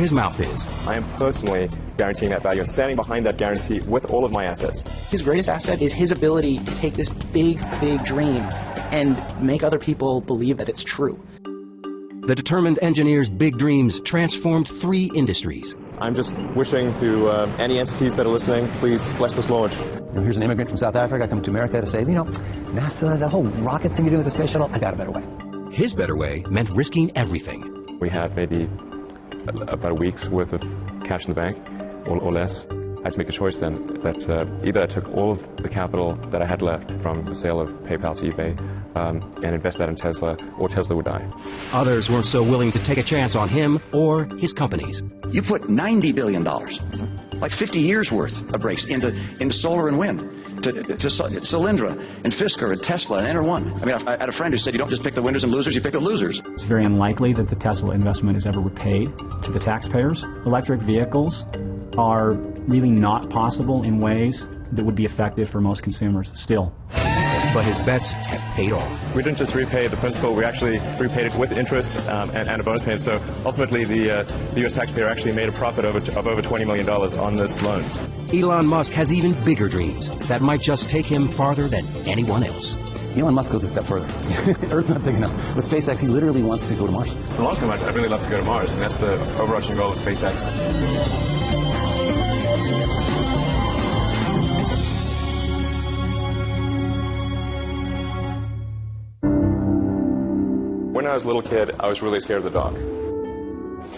his mouth is. I am personally guaranteeing that value and standing behind that guarantee with all of my assets. His greatest asset is his ability to take this big, big dream and make other people believe that it's true. The determined engineer's big dreams transformed 3 industries. I'm just wishing to any entities that are listening, please bless this launch. Here's an immigrant from South Africa coming to America to say, NASA, the whole rocket thing you're doing with the space shuttle, I got a better way. His better way meant risking everything. We had maybe about a week's worth of cash in the bank, or less. I had to make a choice then that either I took all of the capital that I had left from the sale of PayPal to eBay and invest that in Tesla, or Tesla would die. Others weren't so willing to take a chance on him or his companies. You put $90 billion, like 50 years worth of breaks into solar and wind, to Solyndra and Fisker and Tesla and Enter1. I mean, I had a friend who said you don't just pick the winners and losers, you pick the losers. It's very unlikely that the Tesla investment is ever repaid to the taxpayers. Electric vehicles are really not possible in ways that would be effective for most consumers still. But his bets have paid off. We didn't just repay the principal, we actually repaid it with interest and a bonus payment. So ultimately, the U.S. taxpayer actually made a profit of over $20 million on this loan. Elon Musk has even bigger dreams that might just take him farther than anyone else. Elon Musk goes a step further. Earth's not big enough. With SpaceX, he literally wants to go to Mars. For a long time, I'd really love to go to Mars, and that's the overarching goal of SpaceX. When I was a little kid, I was really scared of the dark.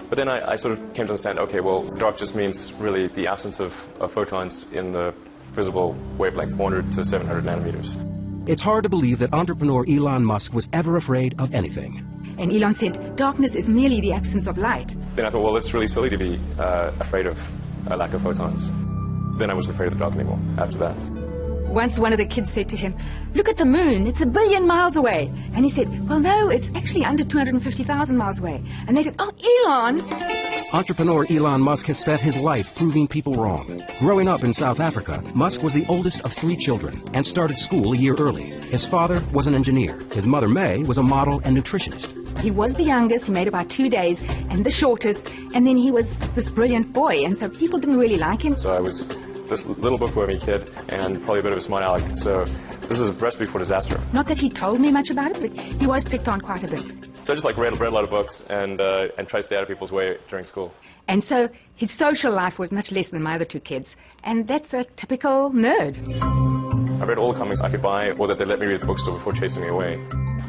But then I sort of came to understand, okay, well, dark just means really the absence of photons in the visible wavelength, 400 to 700 nanometers. It's hard to believe that entrepreneur Elon Musk was ever afraid of anything. And Elon said, darkness is merely the absence of light. Then I thought, well, it's really silly to be afraid of a lack of photons. Then I wasn't afraid of the dark anymore after that. Once one of the kids said to him, look at the moon, it's 1 billion miles away. And he said, well, no, it's actually under 250,000 miles away. And they said, oh, Elon! Entrepreneur Elon Musk has spent his life proving people wrong. Growing up in South Africa, Musk was the oldest of 3 children and started school a year early. His father was an engineer. His mother, May, was a model and nutritionist. He was the youngest, he made about 2 days, and the shortest, and then he was this brilliant boy, and so people didn't really like him. So I was this little bookwormy kid and probably a bit of a smart aleck, so this is a recipe for disaster. Not that he told me much about it, but he was picked on quite a bit. So I just read a lot of books and tried to stay out of people's way during school. And so his social life was much less than my other 2 kids, and that's a typical nerd. I read all the comics I could buy or that they let me read at the bookstore before chasing me away.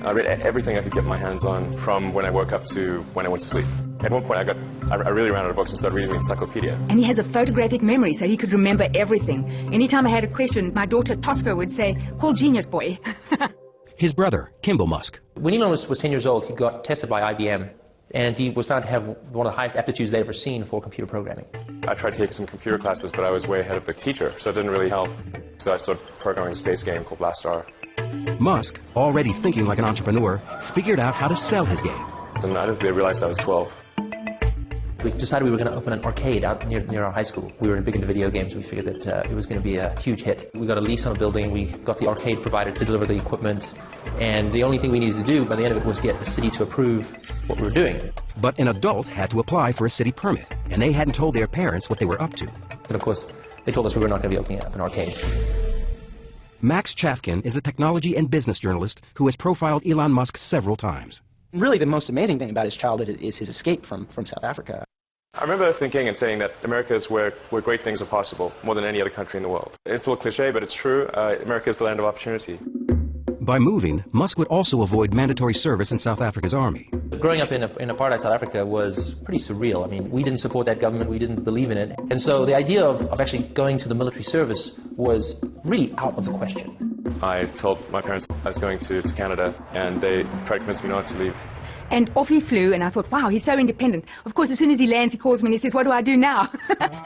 I read everything I could get my hands on from when I woke up to when I went to sleep. At one point I really ran out of books and started reading the encyclopedia. And he has a photographic memory, so he could remember everything. Anytime I had a question, my daughter Tosca would say, call Genius Boy. His brother, Kimball Musk. When Elon was 10 years old, he got tested by IBM, and he was found to have one of the highest aptitudes they'd ever seen for computer programming. I tried taking some computer classes, but I was way ahead of the teacher, so it didn't really help. So I started programming a space game called Blastar. Musk, already thinking like an entrepreneur, figured out how to sell his game. And I don't think they realized I was 12. We decided we were going to open an arcade out near our high school. We were big into video games. We figured that it was going to be a huge hit. We got a lease on a building. We got the arcade provider to deliver the equipment. And the only thing we needed to do by the end of it was get the city to approve what we were doing. But an adult had to apply for a city permit, and they hadn't told their parents what they were up to. And of course, they told us we were not going to be opening up an arcade. Max Chafkin is a technology and business journalist who has profiled Elon Musk several times. Really, the most amazing thing about his childhood is his escape from South Africa. I remember thinking and saying that America is where great things are possible, more than any other country in the world. It's a little cliche, but it's true. America is the land of opportunity. By moving, Musk would also avoid mandatory service in South Africa's army. Growing up in apartheid South Africa was pretty surreal. I mean, we didn't support that government, we didn't believe in it. And so the idea of actually going to the military service was really out of the question. I told my parents I was going to Canada, and they tried to convince me not to leave. And off he flew, and I thought, wow, he's so independent. Of course, as soon as he lands, he calls me and he says, what do I do now?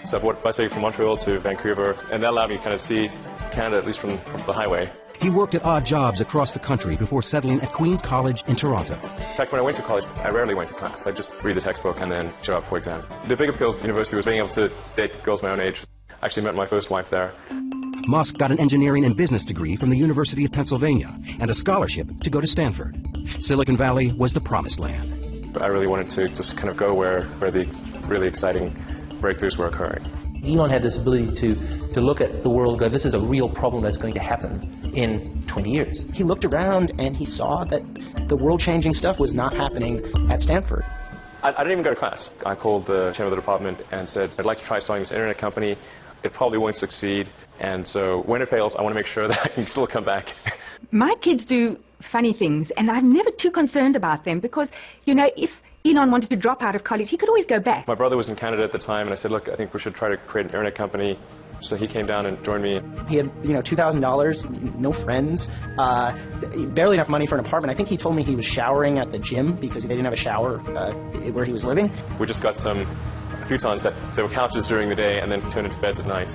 So I bought a bus ticket from Montreal to Vancouver, and that allowed me to kind of see Canada, at least from the highway. He worked at odd jobs across the country before settling at Queen's College in Toronto. In fact, when I went to college, I rarely went to class. I'd just read the textbook and then show up for exams. The big appeal at university was being able to date girls my own age. I actually met my first wife there. Musk got an engineering and business degree from the University of Pennsylvania and a scholarship to go to Stanford. Silicon Valley was the promised land. I really wanted to just kind of go where the really exciting breakthroughs were occurring. Elon had this ability to look at the world and go, this is a real problem that's going to happen in 20 years. He looked around and he saw that the world-changing stuff was not happening at Stanford. I didn't even go to class. I called the chairman of the department and said, I'd like to try starting this internet company. It probably won't succeed, and so when it fails, I want to make sure that I can still come back. My kids do funny things, and I'm never too concerned about them because, you know, if Elon wanted to drop out of college, he could always go back. My brother was in Canada at the time, and I said, look, I think we should try to create an internet company. So he came down and joined me. He had, you know, $2,000, no friends, barely enough money for an apartment. I think he told me he was showering at the gym because they didn't have a shower where he was living. We just got a futons that there were couches during the day and then turned into beds at night.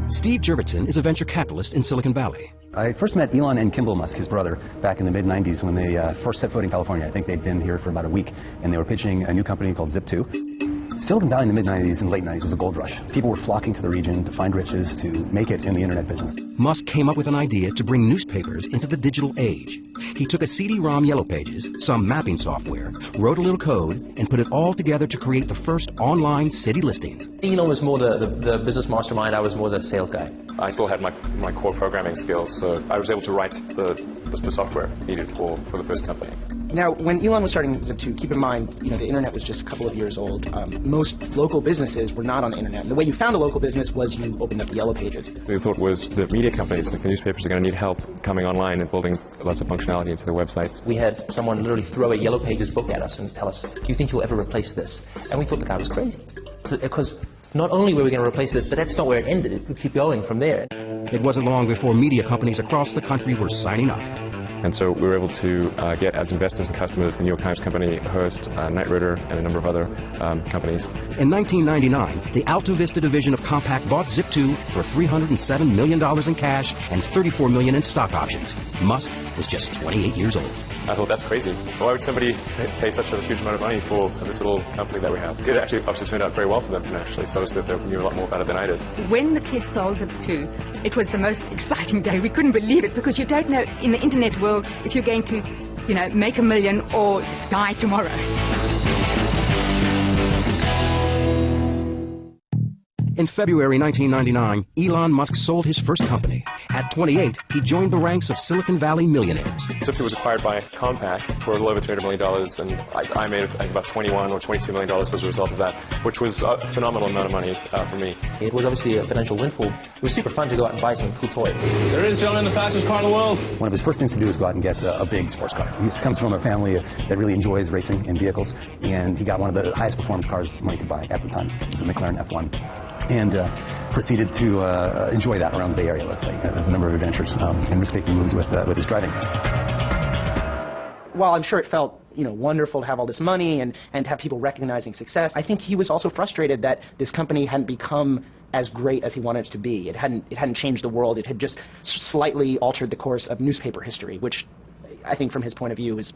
Steve Jurvetson is a venture capitalist in Silicon Valley. I first met Elon and Kimball Musk, his brother, back in the mid-90s when they first set foot in California. I think they'd been here for about a week, and they were pitching a new company called Zip2. Silicon Valley in the mid-90s and late 90s was a gold rush. People were flocking to the region to find riches, to make it in the internet business. Musk came up with an idea to bring newspapers into the digital age. He took a CD-ROM Yellow Pages, some mapping software, wrote a little code, and put it all together to create the first online city listings. Elon was more the business mastermind, I was more the sales guy. I still had my core programming skills, so I was able to write the software needed for the first company. Now, when Elon was starting Zip2, keep in mind, you know, the internet was just a couple of years old. Most local businesses were not on the internet. And the way you found a local business was you opened up the Yellow Pages. The thought was the media companies, like the newspapers, are going to need help coming online and building lots of functionality into their websites. We had someone literally throw a Yellow Pages book at us and tell us, do you think you'll ever replace this? And we thought the guy was crazy. Because not only were we going to replace this, but that's not where it ended. It would keep going from there. It wasn't long before media companies across the country were signing up. And so we were able to get as investors and customers the New York Times Company, Hearst, Knight Ridder, and a number of other companies. In 1999, the Alta Vista division of Compaq bought Zip2 for $307 million in cash and $34 million in stock options. Musk was just 28 years old. I thought, that's crazy. Why would somebody pay such a huge amount of money for this little company that we have? It actually obviously turned out very well for them financially, so obviously they knew a lot more about it than I did. When the kids sold Zip2, it was the most exciting day. We couldn't believe it because you don't know in the internet world if you're going to, you know, make $1 million or die tomorrow. In February 1999, Elon Musk sold his first company. At 28, he joined the ranks of Silicon Valley millionaires. Zip2 was acquired by Compaq for a little over $200 million, and I made about $21 or $22 million as a result of that, which was a phenomenal amount of money for me. It was obviously a financial windfall. It was super fun to go out and buy some cool toys. There is, gentlemen, the fastest car in the world. One of his first things to do is go out and get a big sports car. He comes from a family that really enjoys racing in vehicles, and he got one of the highest performance cars money could buy at the time. It was a McLaren F1. And proceeded to enjoy that around the Bay Area, let's say, with a number of adventures and risk-taking moves with his driving. While I'm sure it felt, you know, wonderful to have all this money and to have people recognizing success, I think he was also frustrated that this company hadn't become as great as he wanted it to be. It hadn't changed the world. It had just slightly altered the course of newspaper history, which I think from his point of view is,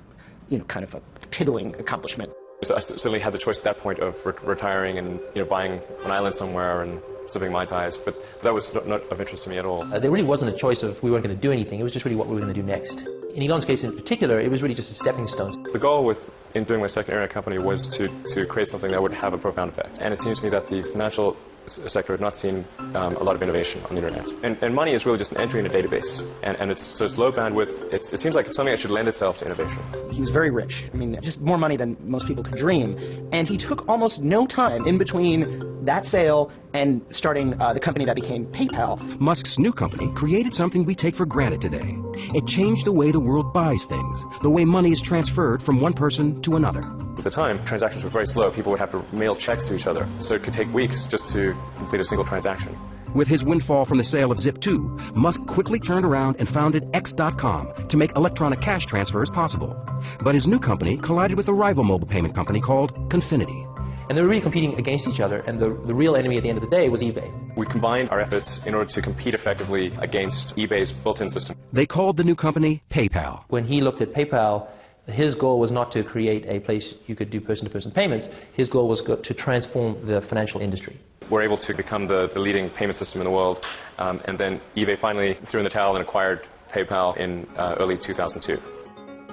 you know, kind of a piddling accomplishment. So I certainly had the choice at that point of retiring and, you know, buying an island somewhere and sipping Mai Tais, but that was not of interest to me at all. There really wasn't a choice of we weren't going to do anything. It was just really what we were going to do next. In Elon's case in particular, it was really just a stepping stone. The goal in doing my second internet company was to create something that would have a profound effect. And it seems to me that the financial sector had not seen a lot of innovation on the internet. And money is really just an entry in a database. And it's low bandwidth. It seems like it's something that should lend itself to innovation. He was very rich. I mean, just more money than most people could dream. And he took almost no time in between that sale and starting the company that became PayPal. Musk's new company created something we take for granted today. It changed the way the world buys things, the way money is transferred from one person to another. At the time, transactions were very slow. People would have to mail checks to each other, so it could take weeks just to complete a single transaction. With his windfall from the sale of Zip2, Musk quickly turned around and founded X.com to make electronic cash transfers possible. But his new company collided with a rival mobile payment company called Confinity. And they were really competing against each other, and the real enemy at the end of the day was eBay. We combined our efforts in order to compete effectively against eBay's built-in system. They called the new company PayPal. When he looked at PayPal, his goal was not to create a place you could do person-to-person payments. His goal was to transform the financial industry. We're able to become the leading payment system in the world, and then eBay finally threw in the towel and acquired PayPal in early 2002.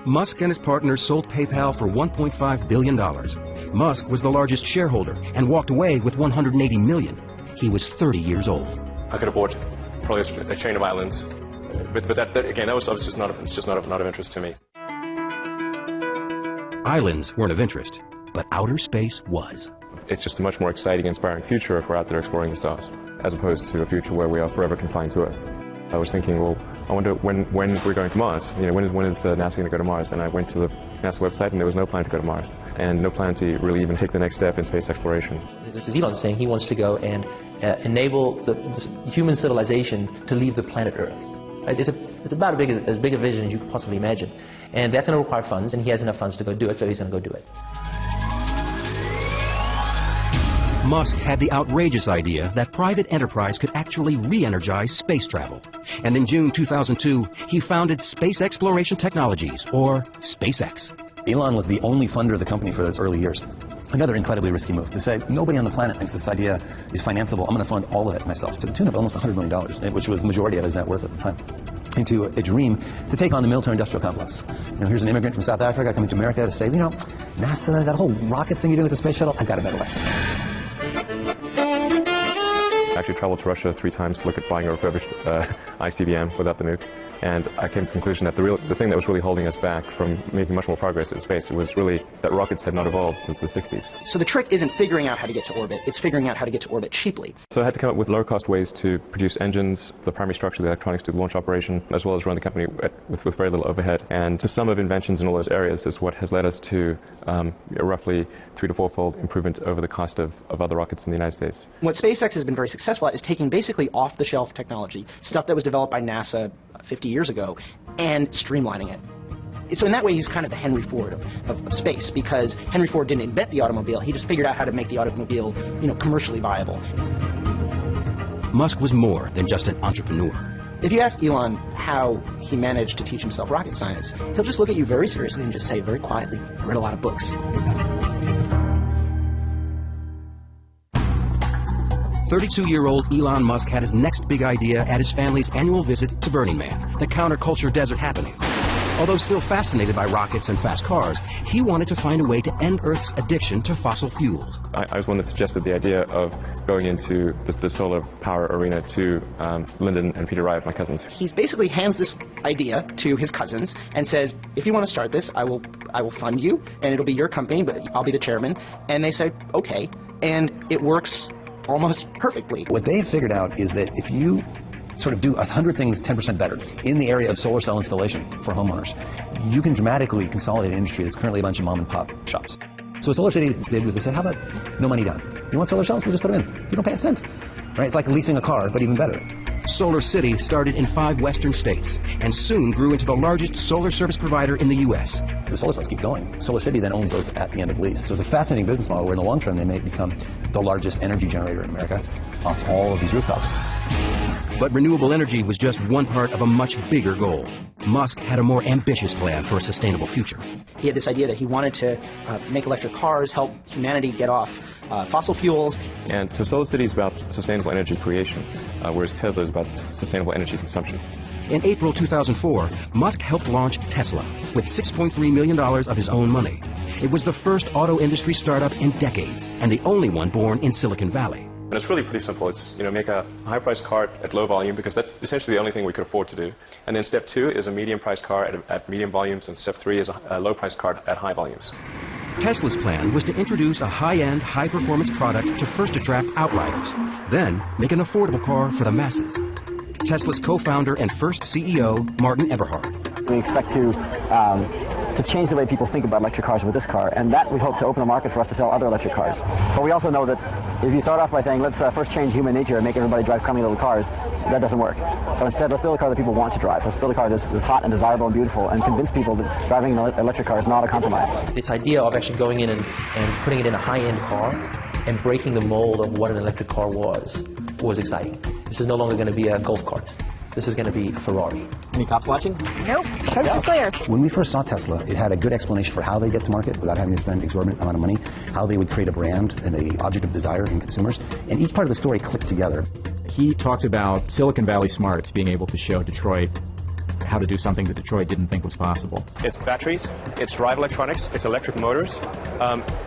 Musk and his partners sold PayPal for $1.5 billion. Musk was the largest shareholder and walked away with $180 million. He was 30 years old. I could have bought probably a chain of islands, but that again, that was obviously just not of interest to me. Islands weren't of interest, but outer space was. It's just a much more exciting, inspiring future if we're out there exploring the stars, as opposed to a future where we are forever confined to Earth. I was thinking, well, I wonder when we're going to Mars. You know, when is NASA going to go to Mars? And I went to the NASA website, and there was no plan to go to Mars, and no plan to really even take the next step in space exploration. This is Elon saying he wants to go and enable the human civilization to leave the planet Earth. It's about as big a vision as you could possibly imagine. And that's going to require funds, and he has enough funds to go do it, so he's going to go do it. Musk had the outrageous idea that private enterprise could actually re-energize space travel. And in June 2002, he founded Space Exploration Technologies, or SpaceX. Elon was the only funder of the company for its early years. Another incredibly risky move to say, nobody on the planet thinks this idea is financeable. I'm going to fund all of it myself, to the tune of almost $100 million, which was the majority of his net worth at the time, into a dream to take on the military-industrial complex. You know, here's an immigrant from South Africa coming to America to say, you know, NASA, that whole rocket thing you're doing with the space shuttle, I've got a better way. I actually traveled to Russia 3 times to look at buying a refurbished ICBM without the nuke. And I came to the conclusion that the thing that was really holding us back from making much more progress in space was really that rockets had not evolved since the 60s. So the trick isn't figuring out how to get to orbit, it's figuring out how to get to orbit cheaply. So I had to come up with lower-cost ways to produce engines, the primary structure, the electronics to the launch operation, as well as run the company with very little overhead. And the sum of inventions in all those areas is what has led us to roughly 3- to 4-fold improvement over the cost of other rockets in the United States. What SpaceX has been very successful at is taking basically off-the-shelf technology, stuff that was developed by NASA 50 years ago, and streamlining it. So in that way, he's kind of the Henry Ford of space, because Henry Ford didn't invent the automobile, he just figured out how to make the automobile, commercially viable. Musk was more than just an entrepreneur. If you ask Elon how he managed to teach himself rocket science, he'll just look at you very seriously and just say very quietly, I read a lot of books. 32-year-old Elon Musk had his next big idea at his family's annual visit to Burning Man, the counterculture desert happening. Although still fascinated by rockets and fast cars, he wanted to find a way to end Earth's addiction to fossil fuels. I was one that suggested the idea of going into the solar power arena to Lyndon and Peter Wright, my cousins. He basically hands this idea to his cousins and says, if you want to start this, I will fund you, and it'll be your company, but I'll be the chairman. And they say, okay, and it works almost perfectly. What they have figured out is that if you sort of do 100 things 10% better in the area of solar cell installation for homeowners, you can dramatically consolidate an industry that's currently a bunch of mom and pop shops. So what Solar City did was they said, how about no money down? You want solar cells? We'll just put them in. You don't pay a cent. Right? It's like leasing a car, but even better. Solar City started in 5 western states and soon grew into the largest solar service provider in the U.S. The solar cells keep going. Solar City then owns those at the end of lease. So it's a fascinating business model where in the long term they may become the largest energy generator in America off all of these rooftops. But renewable energy was just one part of a much bigger goal. Musk had a more ambitious plan for a sustainable future. He had this idea that he wanted to make electric cars, help humanity get off fossil fuels. And so Solar City is about sustainable energy creation, whereas Tesla is about sustainable energy consumption. In April 2004, Musk helped launch Tesla with $6.3 million of his own money. It was the first auto industry startup in decades, and the only one born in Silicon Valley. And it's really pretty simple. It's, make a high-priced car at low volume, because that's essentially the only thing we could afford to do. And then step 2 is a medium-priced car at medium volumes, and step 3 is a low-priced car at high volumes. Tesla's plan was to introduce a high-end, high-performance product to first attract outriders, then make an affordable car for the masses. Tesla's co-founder and first CEO, Martin Eberhard. We expect to change the way people think about electric cars with this car, and that we hope to open a market for us to sell other electric cars. But we also know that if you start off by saying, let's first change human nature and make everybody drive crummy little cars, that doesn't work. So instead, let's build a car that people want to drive. Let's build a car that's hot and desirable and beautiful, and convince people that driving an electric car is not a compromise. This idea of actually going in and putting it in a high-end car and breaking the mold of what an electric car was exciting. This is no longer going to be a golf cart. This is going to be a Ferrari. Any cops watching? Nope. Coast is clear. When we first saw Tesla, it had a good explanation for how they get to market without having to spend an exorbitant amount of money, how they would create a brand and an object of desire in consumers, and each part of the story clicked together. He talked about Silicon Valley smarts being able to show Detroit how to do something that Detroit didn't think was possible. It's batteries, it's drive electronics, it's electric motors.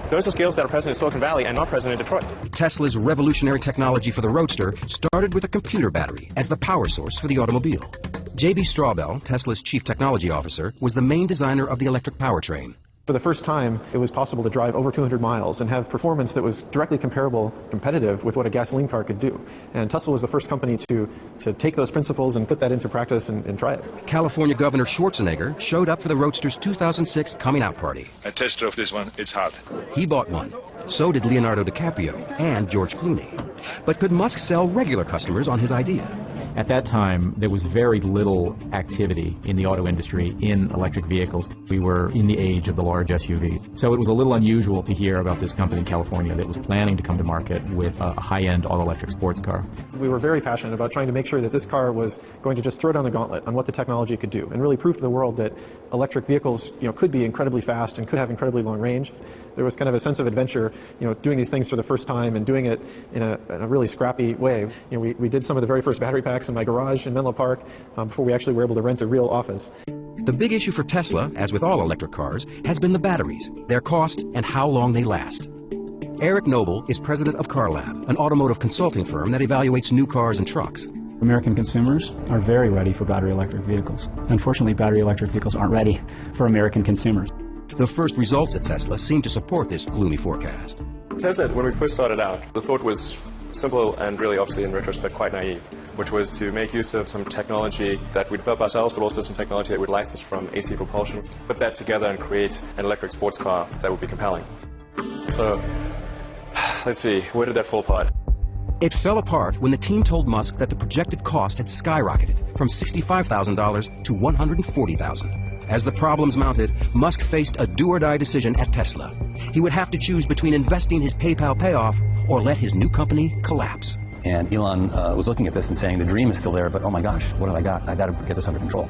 Those are skills that are present in Silicon Valley and not present in Detroit. Tesla's revolutionary technology for the Roadster started with a computer battery as the power source for the automobile. J.B. Strawbell, Tesla's chief technology officer, was the main designer of the electric powertrain. For the first time, it was possible to drive over 200 miles and have performance that was directly competitive with what a gasoline car could do. And Tesla was the first company to take those principles and put that into practice and try it. California Governor Schwarzenegger showed up for the Roadster's 2006 coming out party. A test of this one, it's hard. He bought one. So did Leonardo DiCaprio and George Clooney. But could Musk sell regular customers on his idea? At that time, there was very little activity in the auto industry in electric vehicles. We were in the age of the large SUV. So it was a little unusual to hear about this company in California that was planning to come to market with a high-end all-electric sports car. We were very passionate about trying to make sure that this car was going to just throw down the gauntlet on what the technology could do and really prove to the world that electric vehicles, could be incredibly fast and could have incredibly long range. There was kind of a sense of adventure, doing these things for the first time and doing it in a really scrappy way. We did some of the very first battery packs in my garage in Menlo Park before we actually were able to rent a real office. The big issue for Tesla, as with all electric cars, has been the batteries, their cost, and how long they last. Eric Noble is president of CarLab, an automotive consulting firm that evaluates new cars and trucks. American consumers are very ready for battery electric vehicles. Unfortunately, battery electric vehicles aren't ready for American consumers. The first results at Tesla seem to support this gloomy forecast. Tesla, when we first started out, the thought was simple and really, obviously, in retrospect, quite naive, which was to make use of some technology that we'd develop ourselves, but also some technology that would license from AC propulsion, put that together and create an electric sports car that would be compelling. So, let's see, where did that fall apart? It fell apart when the team told Musk that the projected cost had skyrocketed from $65,000 to $140,000. As the problems mounted, Musk faced a do-or-die decision at Tesla. He would have to choose between investing his PayPal payoff or let his new company collapse. And Elon was looking at this and saying, the dream is still there, but oh my gosh, what have I got? I got to get this under control.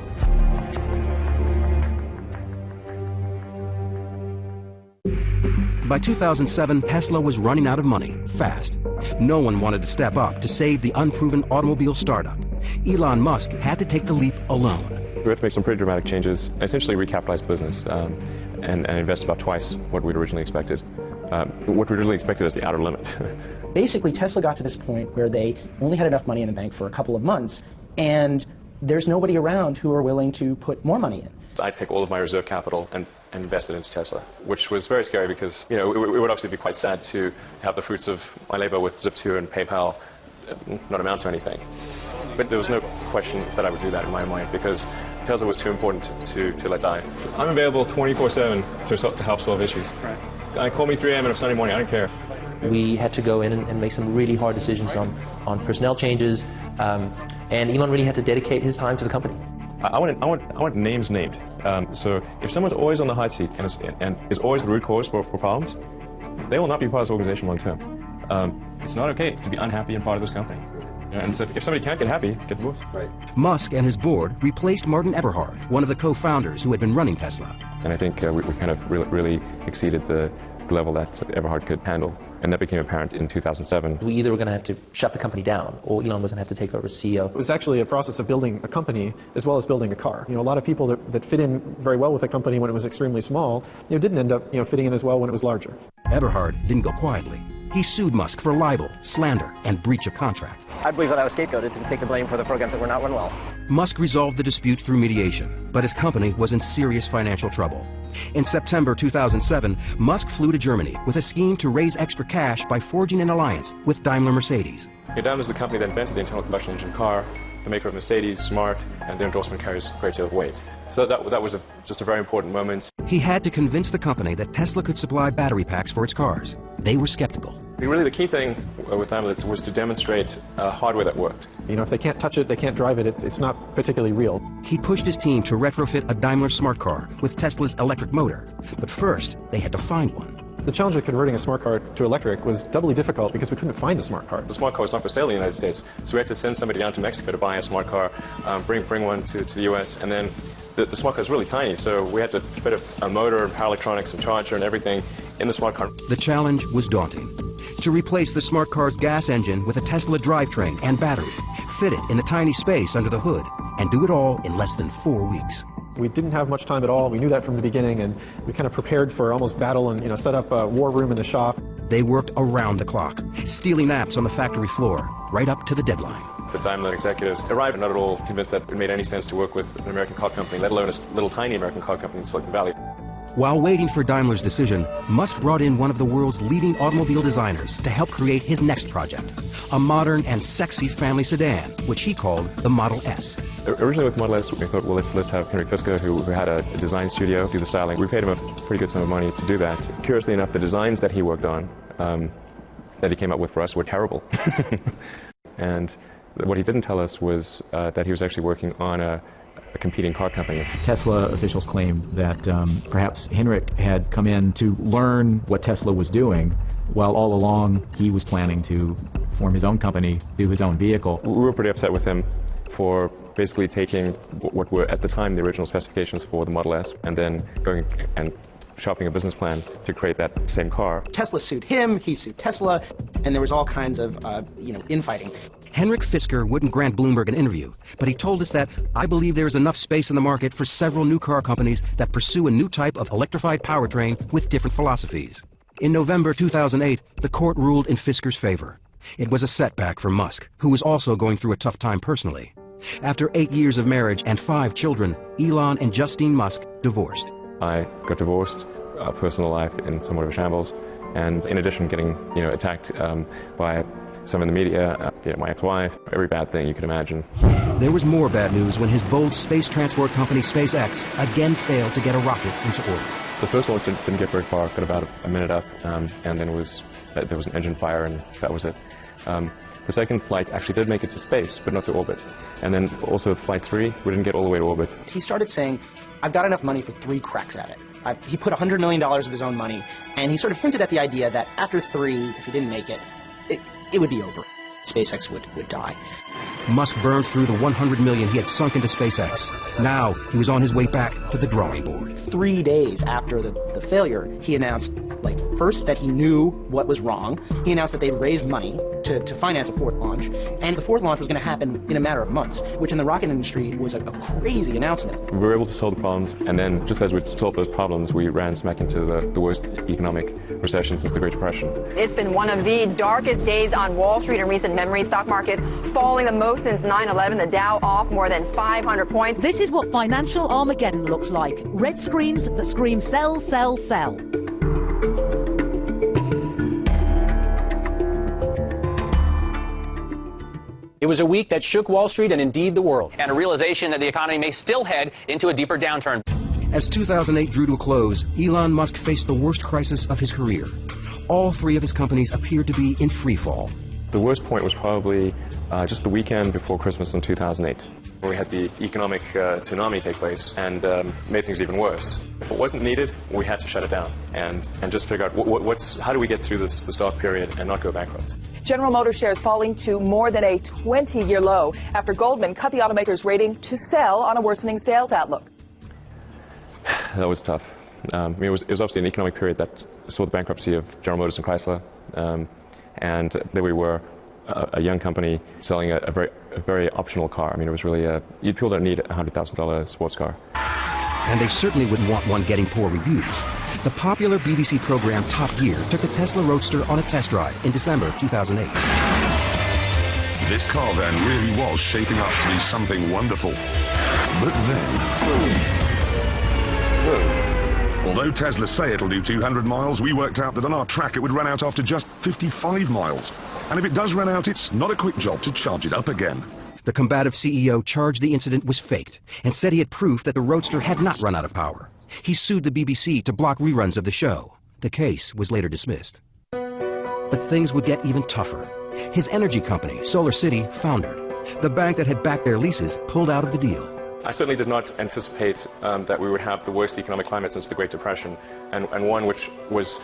By 2007, Tesla was running out of money, fast. No one wanted to step up to save the unproven automobile startup. Elon Musk had to take the leap alone. We had to make some pretty dramatic changes, essentially recapitalize the business and invest about twice what we'd originally expected. What we originally expected as the outer limit. Basically, Tesla got to this point where they only had enough money in the bank for a couple of months, and there's nobody around who are willing to put more money in. I'd take all of my reserve capital and invest it into Tesla, which was very scary because, it would obviously be quite sad to have the fruits of my labor with Zip2 and PayPal not amount to anything. But there was no question that I would do that in my mind because Tesla was too important to let die. I'm available 24/7 to help solve issues. Right. Call me 3 a.m. on a Sunday morning, I don't care. We had to go in and make some really hard decisions on personnel changes, and Elon really had to dedicate his time to the company. I want names named. So if someone's always on the hot seat and is always the root cause for problems, they will not be part of this organization long term. It's not okay to be unhappy and part of this company. And so if somebody can't get happy, get divorced. Right. Musk and his board replaced Martin Eberhard, one of the co-founders who had been running Tesla. And I think we kind of really exceeded the level that Eberhard could handle. And that became apparent in 2007. We either were going to have to shut the company down, or Elon was going to have to take over as CEO. It was actually a process of building a company as well as building a car. A lot of people that fit in very well with a company when it was extremely small, didn't end up fitting in as well when it was larger. Eberhard didn't go quietly. He sued Musk for libel, slander, and breach of contract. I believe that I was scapegoated to take the blame for the programs that were not run well. Musk resolved the dispute through mediation, but his company was in serious financial trouble. In September 2007, Musk flew to Germany with a scheme to raise extra cash by forging an alliance with Daimler-Mercedes. Daimler is the company that invented the internal combustion engine car, the maker of Mercedes, Smart, and their endorsement carries a great deal of weight. So that was just a very important moment. He had to convince the company that Tesla could supply battery packs for its cars. They were skeptical. Really, the key thing with Daimler was to demonstrate hardware that worked. If they can't touch it, they can't drive it, it's not particularly real. He pushed his team to retrofit a Daimler smart car with Tesla's electric motor. But first, they had to find one. The challenge of converting a smart car to electric was doubly difficult because we couldn't find a smart car. The smart car was not for sale in the United States, so we had to send somebody down to Mexico to buy a smart car, bring one to the US, and then the smart car is really tiny, so we had to fit a motor, power electronics, and charger and everything in the smart car. The challenge was daunting. To replace the smart car's gas engine with a Tesla drivetrain and battery, fit it in the tiny space under the hood, and do it all in less than 4 weeks. We didn't have much time at all. We knew that from the beginning, and we kind of prepared for almost battle and set up a war room in the shop. They worked around the clock, stealing naps on the factory floor, right up to the deadline. The Daimler executives arrived not at all convinced that it made any sense to work with an American car company, let alone a little tiny American car company in Silicon Valley. While waiting for Daimler's decision, Musk brought in one of the world's leading automobile designers to help create his next project, a modern and sexy family sedan, which he called the Model S. Originally with Model S, we thought, well, let's have Henry Fisker, who had a design studio, do the styling. We paid him a pretty good sum of money to do that. Curiously enough, the designs that he worked on, that he came up with for us, were terrible. And what he didn't tell us was that he was actually working on a competing car company. Tesla officials claimed that perhaps Henrik had come in to learn what Tesla was doing, while all along he was planning to form his own company, do his own vehicle. We were pretty upset with him for basically taking what were at the time the original specifications for the Model S and then going and shopping a business plan to create that same car. Tesla sued him, he sued Tesla, and there was all kinds of, infighting. Henrik Fisker wouldn't grant Bloomberg an interview, but he told us that, "I believe there is enough space in the market for several new car companies that pursue a new type of electrified powertrain with different philosophies." In November 2008, the court ruled in Fisker's favor. It was a setback for Musk, who was also going through a tough time personally. After 8 years of marriage and 5 children, Elon and Justine Musk divorced. I got divorced, personal life in somewhat of a shambles, and in addition getting attacked by some in the media, my ex-wife, every bad thing you could imagine. There was more bad news when his bold space transport company SpaceX again failed to get a rocket into orbit. The first launch didn't get very far, got about a minute up, and then there was an engine fire, and that was it. The second flight actually did make it to space, but not to orbit. And then also Flight 3, we didn't get all the way to orbit. He started saying, "I've got enough money for 3 cracks at it." He put $100 million of his own money, and he sort of hinted at the idea that after 3, if he didn't make it, it would be over. SpaceX would die. Musk burned through the $100 million he had sunk into SpaceX. Now he was on his way back to the drawing board. 3 days after the failure, he announced, first that he knew what was wrong. He announced that they'd raised money to finance a 4th launch, and the 4th launch was going to happen in a matter of months, which in the rocket industry was a crazy announcement. We were able to solve the problems, and then just as we'd solved those problems, we ran smack into the worst economic recession since the Great Depression. It's been one of the darkest days on Wall Street in recent memory. Stock market falling the most since 9/11, the Dow off more than 500 points. This is what financial Armageddon looks like. Red screens that scream sell, sell, sell. It was a week that shook Wall Street and indeed the world. And a realization that the economy may still head into a deeper downturn. As 2008 drew to a close, Elon Musk faced the worst crisis of his career. All 3 of his companies appeared to be in free fall. The worst point was probably just the weekend before Christmas in 2008. We had the economic tsunami take place and made things even worse. If it wasn't needed, we had to shut it down and just figure out how do we get through this dark period and not go bankrupt. General Motors shares falling to more than a 20-year low after Goldman cut the automaker's rating to sell on a worsening sales outlook. That was tough. It was obviously an economic period that saw the bankruptcy of General Motors and Chrysler, and there we were, a young company selling a very optional car. It was really people don't need a $100,000 sports car. And they certainly wouldn't want one getting poor reviews. The popular BBC program Top Gear took the Tesla Roadster on a test drive in December 2008. This car then really was shaping up to be something wonderful. But then... Although Tesla say it'll do 200 miles, we worked out that on our track it would run out after just 55 miles. And if it does run out, it's not a quick job to charge it up again. The combative CEO charged the incident was faked and said he had proof that the Roadster had not run out of power. He sued the BBC to block reruns of the show. The case was later dismissed. But things would get even tougher. His energy company, Solar City, foundered. The bank that had backed their leases pulled out of the deal. I certainly did not anticipate that we would have the worst economic climate since the Great Depression, and one which was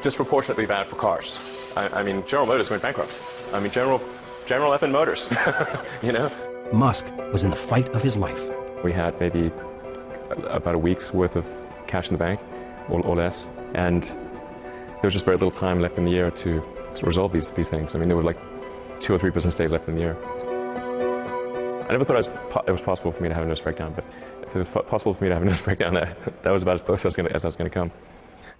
disproportionately bad for cars. General Motors went bankrupt. General effing Motors, Musk was in the fight of his life. We had maybe about a week's worth of cash in the bank, or less, and there was just very little time left in the year to resolve these things. There were like 2 or 3 business days left in the year. I never thought it was possible for me to have a nervous breakdown, but if it was possible for me to have a nervous breakdown, that was about as close as I was going to come.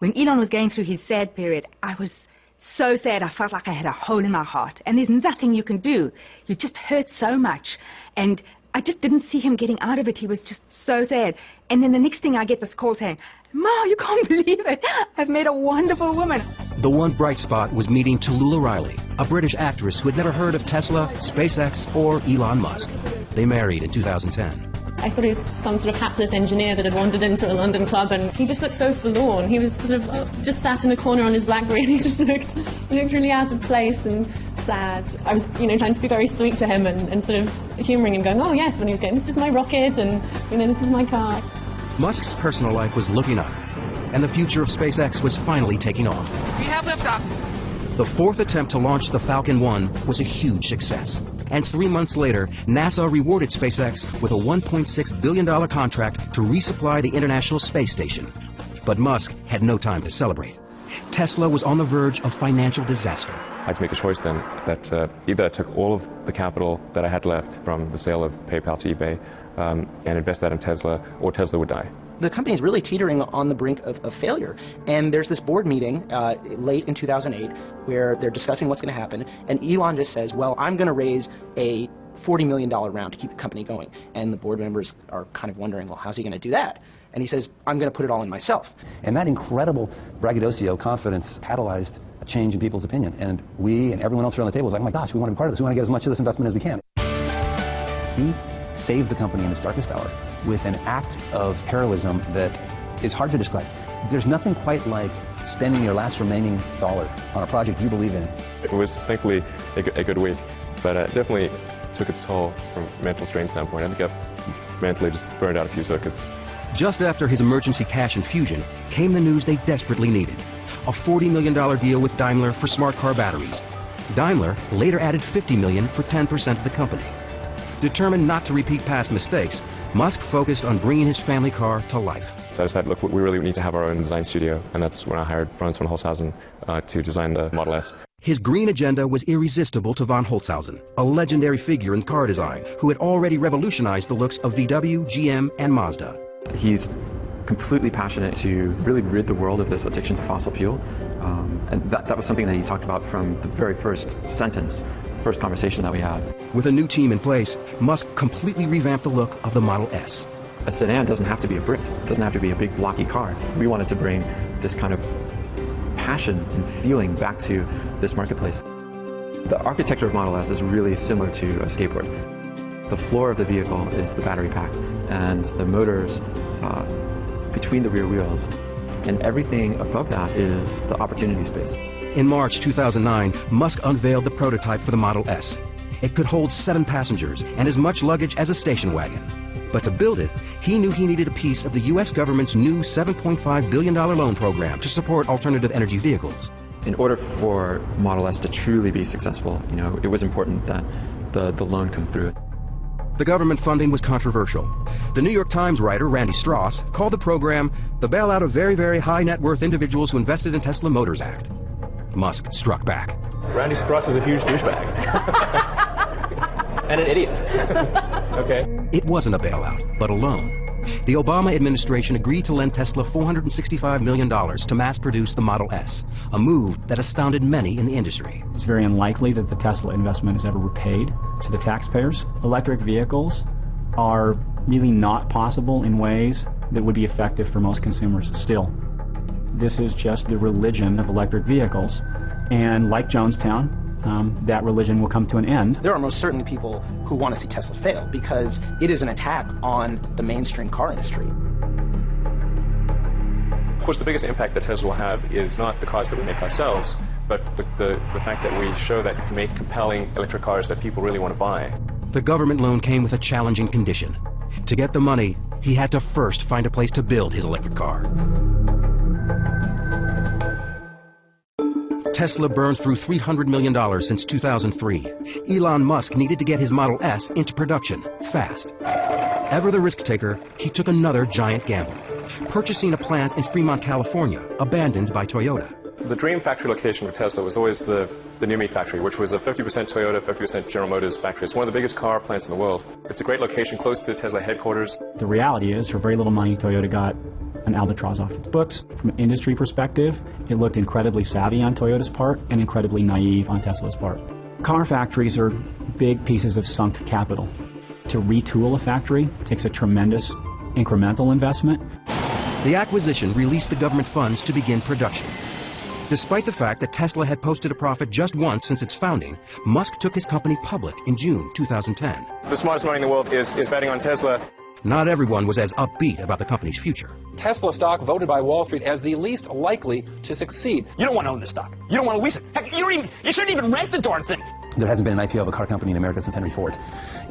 When Elon was going through his sad period, I was so sad. I felt like I had a hole in my heart, and there's nothing you can do. You just hurt so much, and I just didn't see him getting out of it. He was just so sad. And then the next thing I get this call saying, "Ma, you can't believe it. I've met a wonderful woman." The one bright spot was meeting Tallulah Riley, a British actress who had never heard of Tesla, SpaceX, or Elon Musk. They married in 2010. I thought he was some sort of hapless engineer that had wandered into a London club, and he just looked so forlorn. He was sort of just sat in a corner on his BlackBerry, and he just looked really out of place and sad. I was, trying to be very sweet to him and sort of humouring him, going, "Oh yes," when he was going, "This is my rocket, and this is my car." Musk's personal life was looking up, and the future of SpaceX was finally taking off. We have liftoff. The fourth attempt to launch the Falcon 1 was a huge success. And 3 months later, NASA rewarded SpaceX with a $1.6 billion contract to resupply the International Space Station. But Musk had no time to celebrate. Tesla was on the verge of financial disaster. I had to make a choice then that either I took all of the capital that I had left from the sale of PayPal to eBay and invest that in Tesla, or Tesla would die. The company is really teetering on the brink of failure. And there's this board meeting late in 2008 where they're discussing what's going to happen. And Elon just says, well, I'm going to raise a $40 million round to keep the company going. And the board members are kind of wondering, well, how's he going to do that? And he says, I'm going to put it all in myself. And that incredible braggadocio confidence catalyzed a change in people's opinion. And we and everyone else around the table was like, oh my gosh, we want to be part of this. We want to get as much of this investment as we can. He saved the company in its darkest hour with an act of heroism that is hard to describe. There's nothing quite like spending your last remaining dollar on a project you believe in. It was thankfully a good week, but it definitely took its toll from a mental strain standpoint. I think I mentally just burned out a few circuits. Just after his emergency cash infusion came the news they desperately needed: a $40 million deal with Daimler for smart car batteries. Daimler later added $50 million for 10% of the company. Determined not to repeat past mistakes, Musk focused on bringing his family car to life. So I decided, look, we really need to have our own design studio, and that's when I hired Franz von Holzhausen to design the Model S. His green agenda was irresistible to von Holzhausen, a legendary figure in car design who had already revolutionized the looks of VW, GM, and Mazda. He's completely passionate to really rid the world of this addiction to fossil fuel, and that was something that he talked about from the very first sentence. First conversation that we had. With a new team in place, Musk completely revamped the look of the Model S. A sedan doesn't have to be a brick. It doesn't have to be a big blocky car. We wanted to bring this kind of passion and feeling back to this marketplace. The architecture of Model S is really similar to a skateboard. The floor of the vehicle is the battery pack, and the motors between the rear wheels, and everything above that is the opportunity space. In March 2009, Musk unveiled the prototype for the Model S. It could hold 7 passengers and as much luggage as a station wagon. But to build it, he knew he needed a piece of the U.S. government's new $7.5 billion loan program to support alternative energy vehicles. In order for Model S to truly be successful, it was important that the loan come through. The government funding was controversial. The New York Times writer Randy Strauss called the program the bailout of very, very high net worth individuals who invested in Tesla Motors Act. Musk struck back. Randy Strauss is a huge douchebag. And an idiot. Okay. It wasn't a bailout, but a loan. The Obama administration agreed to lend Tesla $465 million to mass produce the Model S, a move that astounded many in the industry. It's very unlikely that the Tesla investment is ever repaid to the taxpayers. Electric vehicles are really not possible in ways that would be effective for most consumers still. This is just the religion of electric vehicles, and like Jonestown, that religion will come to an end. There are most certainly people who want to see Tesla fail because it is an attack on the mainstream car industry. Of course, the biggest impact that Tesla will have is not the cars that we make ourselves, but the fact that we show that you can make compelling electric cars that people really want to buy. The government loan came with a challenging condition. To get the money, he had to first find a place to build his electric car. Tesla burned through $300 million since 2003. Elon Musk needed to get his Model S into production, fast. Ever the risk taker, he took another giant gamble, purchasing a plant in Fremont, California, abandoned by Toyota. The dream factory location for Tesla was always the New Me factory, which was a 50% Toyota, 50% General Motors factory. It's one of the biggest car plants in the world. It's a great location close to the Tesla headquarters. The reality is, for very little money, Toyota got an albatross off its books. From an industry perspective, it looked incredibly savvy on Toyota's part and incredibly naive on Tesla's part. Car factories are big pieces of sunk capital. To retool a factory takes a tremendous incremental investment. The acquisition released the government funds to begin production. Despite the fact that Tesla had posted a profit just once since its founding, Musk took his company public in June 2010. The smartest money in the world is betting on Tesla. Not everyone was as upbeat about the company's future. Tesla stock voted by Wall Street as the least likely to succeed. You don't want to own this stock. You don't want to lease it. Heck, you shouldn't even rent the darn thing. There hasn't been an IPO of a car company in America since Henry Ford,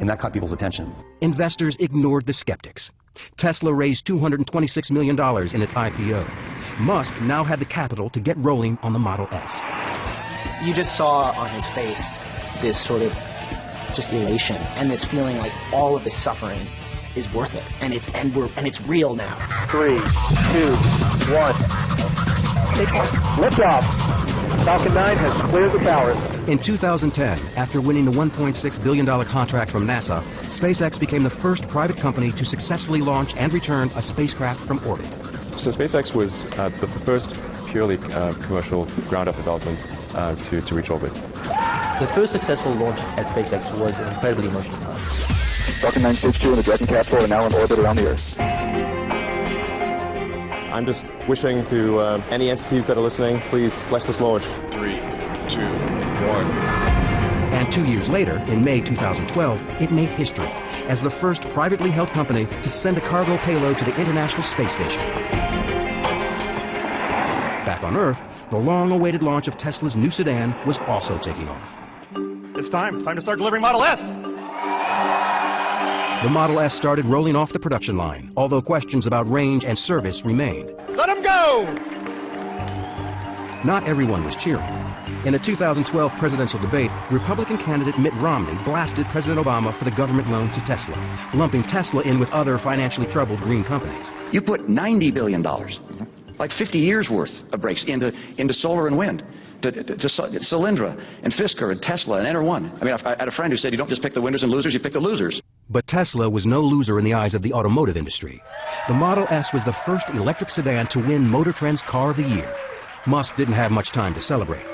and that caught people's attention. Investors ignored the skeptics. Tesla raised $226 million in its IPO. Musk now had the capital to get rolling on the Model S. You just saw on his face this sort of just elation and this feeling like all of this suffering is worth it, and it's real now. 3, 2, 1. Lift off. Falcon 9 has cleared the tower. In 2010, after winning the $1.6 billion contract from NASA, SpaceX became the first private company to successfully launch and return a spacecraft from orbit. So SpaceX was the first purely commercial ground-up development to reach orbit. The first successful launch at SpaceX was an incredibly emotional time. Falcon 9 Stage 2 and the Dragon capsule are now in orbit around the Earth. I'm just wishing to any entities that are listening, please bless this launch. 3, 2, 1. And 2 years later, in May 2012, it made history as the first privately held company to send a cargo payload to the International Space Station. Back on Earth, the long-awaited launch of Tesla's new sedan was also taking off. It's time to start delivering Model S! The Model S started rolling off the production line, although questions about range and service remained. Let him go! Not everyone was cheering. In a 2012 presidential debate, Republican candidate Mitt Romney blasted President Obama for the government loan to Tesla, lumping Tesla in with other financially troubled green companies. You put $90 billion, like 50 years worth of breaks into solar and wind. To Solyndra and Fisker and Tesla and Enter1. I mean, I had a friend who said you don't just pick the winners and losers, you pick the losers. But Tesla was no loser in the eyes of the automotive industry. The Model S was the first electric sedan to win Motor Trend's Car of the Year. Musk didn't have much time to celebrate.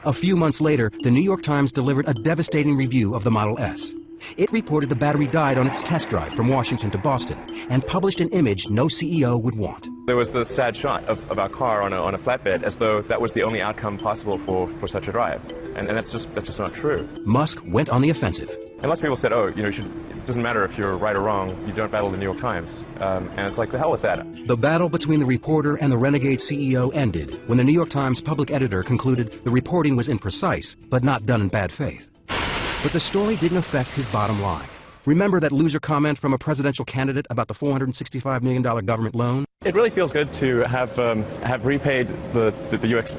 A few months later, the New York Times delivered a devastating review of the Model S. It reported the battery died on its test drive from Washington to Boston and published an image no CEO would want. There was this sad shot of our car on a flatbed, as though that was the only outcome possible for such a drive. And that's just not true. Musk went on the offensive. And lots of people said, it doesn't matter if you're right or wrong, you don't battle the New York Times. And it's like, the hell with that. The battle between the reporter and the renegade CEO ended when the New York Times public editor concluded the reporting was imprecise, but not done in bad faith. But the story didn't affect his bottom line. Remember that loser comment from a presidential candidate about the $465 million government loan? It really feels good to have repaid the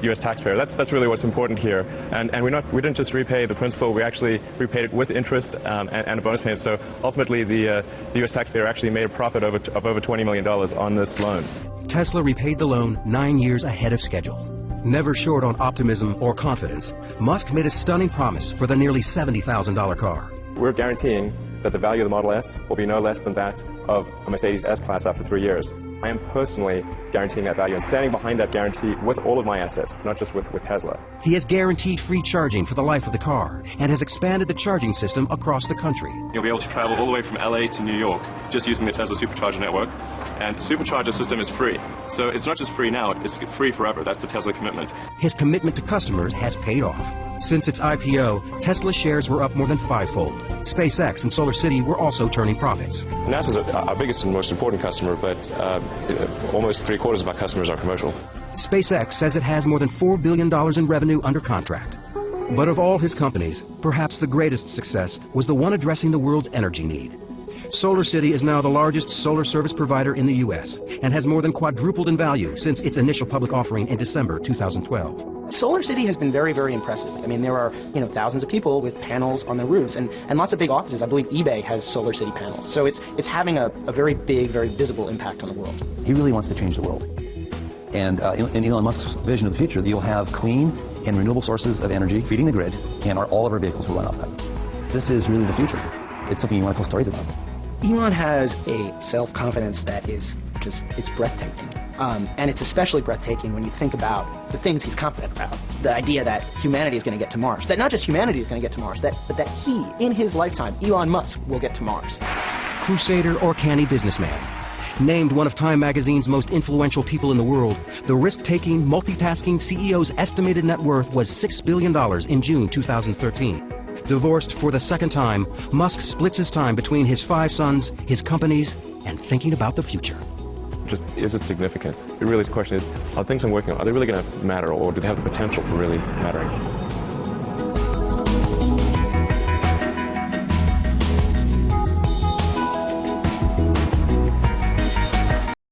U.S. taxpayer. That's really what's important here. And we didn't just repay the principal. We actually repaid it with interest and a bonus payment. So ultimately, the U.S. taxpayer actually made a profit of over $20 million on this loan. Tesla repaid the loan 9 years ahead of schedule. Never short on optimism or confidence, Musk made a stunning promise for the nearly $70,000 car. We're guaranteeing that the value of the Model S will be no less than that of a Mercedes S-Class after 3 years. I am personally guaranteeing that value and standing behind that guarantee with all of my assets, not just with Tesla. He has guaranteed free charging for the life of the car and has expanded the charging system across the country. You'll be able to travel all the way from LA to New York just using the Tesla Supercharger network. And the Supercharger system is free. So it's not just free now, it's free forever. That's the Tesla commitment. His commitment to customers has paid off. Since its IPO, Tesla shares were up more than fivefold. SpaceX and Solar City were also turning profits. NASA's our biggest and most important customer, but almost 3/4 of our customers are commercial. SpaceX says it has more than $4 billion in revenue under contract. But of all his companies, perhaps the greatest success was the one addressing the world's energy need. Solar City is now the largest solar service provider in the U.S. and has more than quadrupled in value since its initial public offering in December 2012. Solar City has been very, very impressive. I mean, there are, thousands of people with panels on their roofs and lots of big offices. I believe eBay has Solar City panels. So it's having a very big, very visible impact on the world. He really wants to change the world. And in Elon Musk's vision of the future, you'll have clean and renewable sources of energy feeding the grid, and all of our vehicles will run off that. This is really the future. it's something you want to tell stories about. Elon has a self-confidence that is just, it's breathtaking. And it's especially breathtaking when you think about the things he's confident about. The idea that humanity is going to get to Mars. That not just humanity is going to get to Mars, but that he, in his lifetime, Elon Musk, will get to Mars. Crusader or canny businessman. Named one of Time magazine's most influential people in the world, the risk-taking, multitasking CEO's estimated net worth was $6 billion in June 2013. Divorced for the second time, Musk splits his time between his 5 sons, his companies, and thinking about the future. Just, is it significant? Really, the question is, are things I'm working on, are they really going to matter, or do they have the potential for really mattering?